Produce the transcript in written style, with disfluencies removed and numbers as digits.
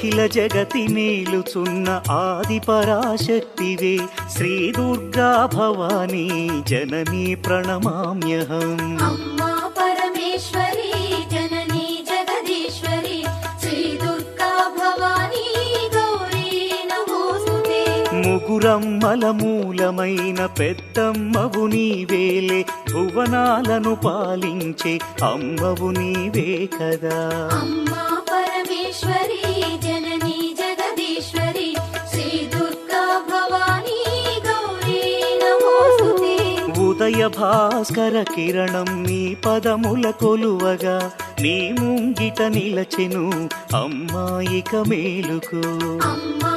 అఖిల జగతి నేలుచున్న ఆది పరాశక్తివే శ్రీ దుర్గా భవానీ జననీ ప్రణమామ్యహం. అమ్మా పరమేశ్వరి జననీ జగదీశ్వరి శ్రీ దుర్గా భవానీ గౌరీ నమోస్తుతే. ముగురమ్మల మూలమైన పెద్దమ్మవు నీవేలే, భువనాలను పాలించే అమ్మవు నీవే కదా. అమ్మా పరమేశ్వరి జననీ జగదీశ్వరి శ్రీ దుర్గా భవానీ గౌరీ నమోస్తుతే. ఉదయ భాస్కర కిరణం నీ పదముల కొలువగా, నీ ముంగిట నిలచెను అమ్మాయిక మేలుకు. అమ్మా